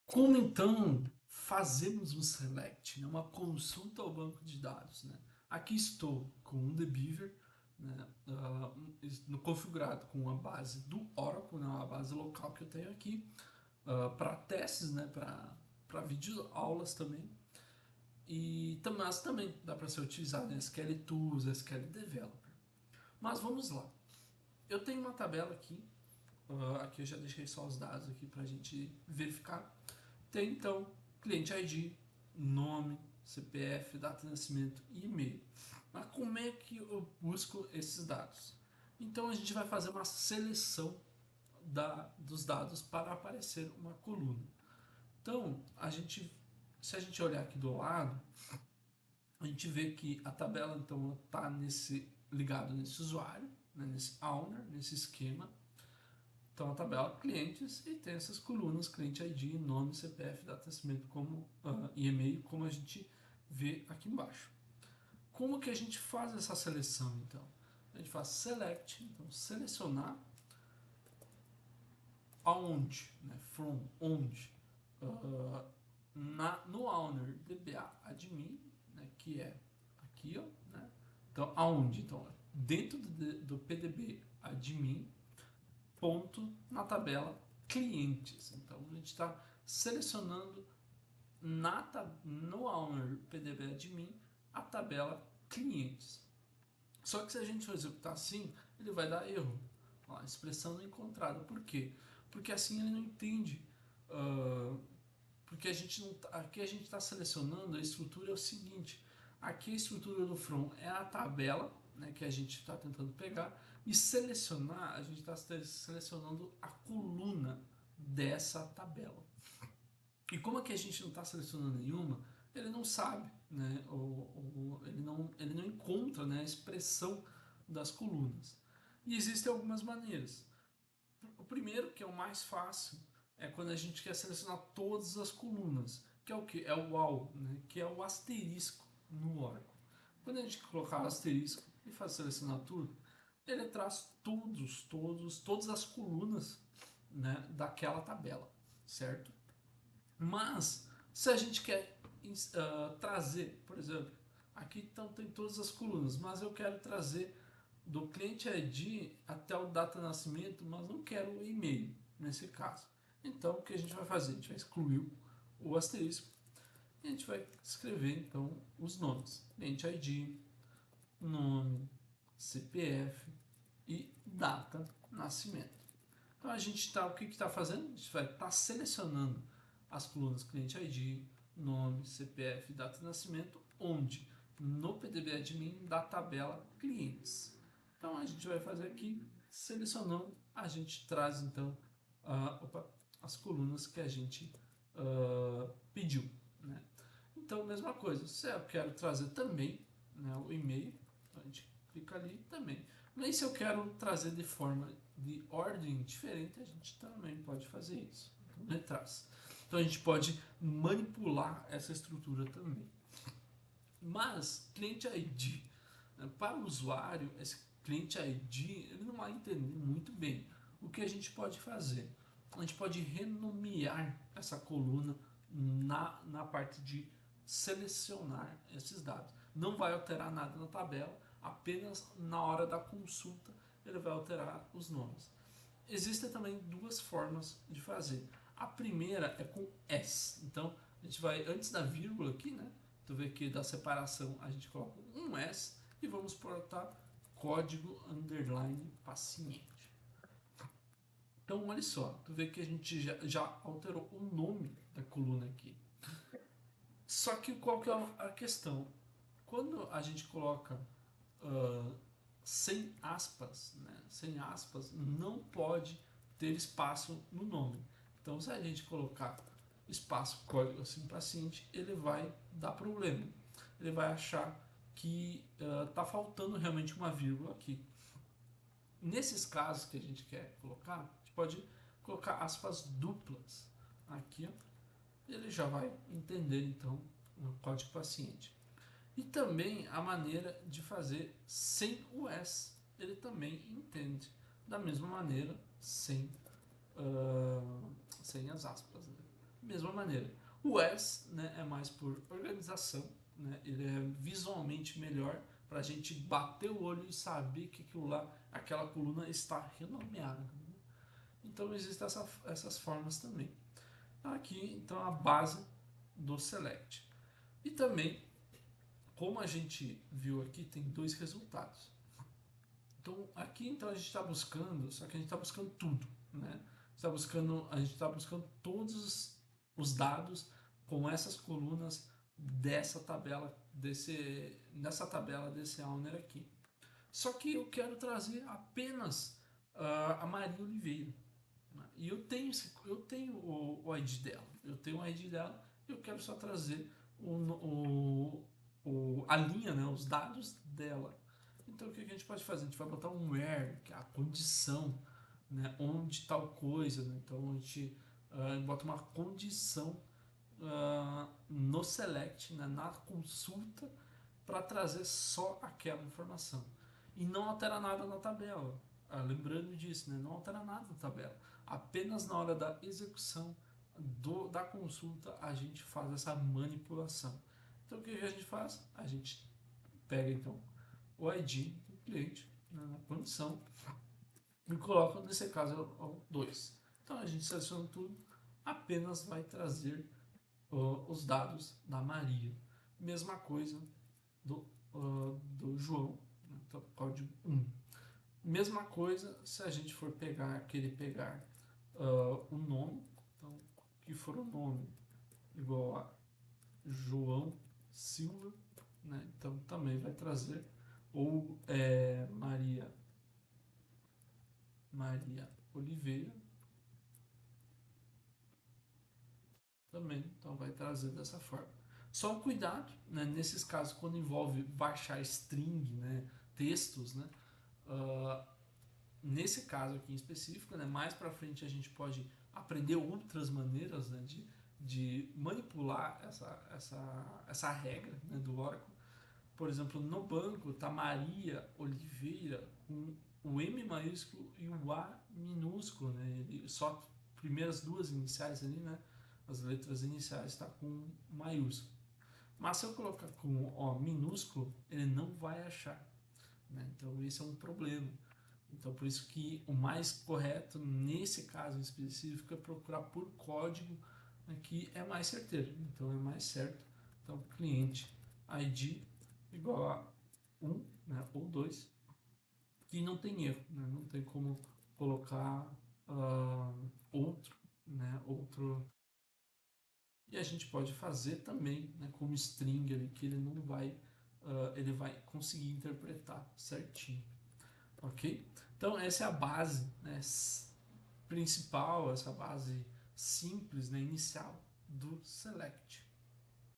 Como então fazemos um select, né? Uma consulta ao banco de dados? Né? Aqui estou com um TheBeaver, né? Configurado com a base do Oracle, né? Uma base local que eu tenho aqui, para testes, né? para vídeos aulas também. Mas também dá para ser utilizado em SQL Tools, SQL Developer. Mas vamos lá. Eu tenho uma tabela aqui. Aqui eu já deixei só os dados aqui para a gente verificar. Tem então cliente ID, nome, CPF, data de nascimento e e-mail. Mas como é que eu busco esses dados? Então a gente vai fazer uma seleção dos dados para aparecer uma coluna. Então se a gente olhar aqui do lado, a gente vê que a tabela então está ligado nesse usuário, né, nesse owner, nesse esquema. Então a tabela clientes e tem essas colunas cliente ID, nome, CPF, data de nascimento e e-mail, como a gente vê aqui embaixo. Como que a gente faz essa seleção então? A gente faz select, então selecionar aonde, né, from, onde, uh, no owner DBA admin, né, que é aqui, ó, né? Então aonde? Então dentro do PDB admin ponto na tabela clientes. Então a gente está selecionando no owner PDB admin a tabela clientes. Só que se a gente for executar assim, ele vai dar erro. Ó, expressão não encontrada. Por quê? Porque assim ele não entende. Porque a gente não, aqui a gente está selecionando a estrutura é o seguinte. Aqui a estrutura do from é a tabela, né, que a gente está tentando pegar, e selecionar, a gente está selecionando a coluna dessa tabela. E como é que a gente não está selecionando nenhuma, ele não sabe, né, ele não encontra, né, a expressão das colunas. E existem algumas maneiras. O primeiro, que é o mais fácil, é quando a gente quer selecionar todas as colunas, que é o que? É o AL, né? Que é o asterisco no Oracle. Quando a gente colocar o asterisco e faz selecionar tudo, ele traz todas as colunas, né, daquela tabela, certo? Mas, se a gente quer trazer, por exemplo, aqui então tem todas as colunas, mas eu quero trazer do cliente ID até o data de nascimento, mas não quero o e-mail nesse caso. Então, o que a gente vai fazer? A gente vai excluir o asterisco e a gente vai escrever então os nomes: cliente ID, nome, CPF e data de nascimento. Então a gente está, o que está fazendo? A gente vai estar selecionando as colunas cliente ID, nome, CPF, data de nascimento, onde? No PDB admin da tabela clientes. Então a gente vai fazer aqui, selecionando, a gente traz então as colunas que a gente pediu. Né? Então, mesma coisa, se eu quero trazer também, né, o e-mail, então a gente clica ali também. Mas se eu quero trazer de forma de ordem diferente, a gente também pode fazer isso. Então, ele traz. Então a gente pode manipular essa estrutura também. Mas cliente ID, né, para o usuário, esse cliente ID ele não vai entender muito bem o que a gente pode fazer. A gente pode renomear essa coluna na parte de selecionar esses dados. Não vai alterar nada na tabela, apenas na hora da consulta ele vai alterar os nomes. Existem também duas formas de fazer. A primeira é com S. Então, a gente vai, antes da vírgula aqui, né? Tu vê que da separação a gente coloca um S e vamos portar código underline paciente. Então, olha só, tu vê que a gente já alterou o nome da coluna aqui. Só que qual que é a questão? Quando a gente coloca uh, sem aspas, né? Sem aspas, não pode ter espaço no nome. Então, se a gente colocar espaço código assim paciente, ele vai dar problema. Ele vai achar que está faltando realmente uma vírgula aqui. Nesses casos que a gente quer colocar, a gente pode colocar aspas duplas aqui, ó, ele já vai entender então o código paciente. E também a maneira de fazer sem o S, ele também entende. Da mesma maneira, sem as aspas. Né? mesma maneira. O as, né, é mais por organização, né, ele é visualmente melhor para a gente bater o olho e saber que aquilo lá, aquela coluna está renomeada. Né? Então existem essas formas também. Aqui então a base do select. E também, como a gente viu aqui, tem dois resultados. Então aqui então a gente está buscando, só que a gente está buscando tudo, né? A gente está buscando todos os dados com essas colunas dessa tabela, nessa tabela desse owner aqui. Só que eu quero trazer apenas a Maria Oliveira. Né? E eu tenho o ID dela. Eu tenho o ID dela. Eu quero só trazer a linha, né, os dados dela. Então o que a gente pode fazer? A gente vai botar um where, que é a condição, né, onde tal coisa. Né? Então a gente bota uma condição no select, né, na consulta, para trazer só aquela informação. E não altera nada na tabela. Lembrando disso, né, não altera nada na tabela. Apenas na hora da execução da consulta a gente faz essa manipulação. Então o que a gente faz? A gente pega então o ID do cliente, né, na condição e coloca, nesse caso, o 2. Então a gente seleciona tudo, apenas vai trazer os dados da Maria. Mesma coisa do João, né? Então, código 1. Mesma coisa se a gente for querer pegar o nome, então, que for o nome igual a João Silva, né? Então também vai trazer, ou Maria Oliveira, também, então vai trazer dessa forma. Só um cuidado, né, nesses casos, quando envolve baixar string, né, textos, né, uh, nesse caso aqui em específico, né, mais para frente a gente pode aprender outras maneiras, né, de manipular essa regra, né, do Oracle. Por exemplo, no banco tá Maria Oliveira com o M maiúsculo e o A minúsculo, né? Ele só primeiras duas iniciais ali, né? As letras iniciais está com maiúsculo. Mas se eu colocar com O minúsculo, ele não vai achar, né? Então esse é um problema. Então por isso que o mais correto nesse caso em específico é procurar por código, né, que é mais certeiro. Então é mais certo. Então cliente ID igual a 1, né, ou 2, que não tem erro, né, não tem como colocar outro, né, outro. E a gente pode fazer também, né, como string ali, que ele não vai, ele vai conseguir interpretar certinho, ok? Então essa é a base, né, principal, essa base simples, né, inicial do select.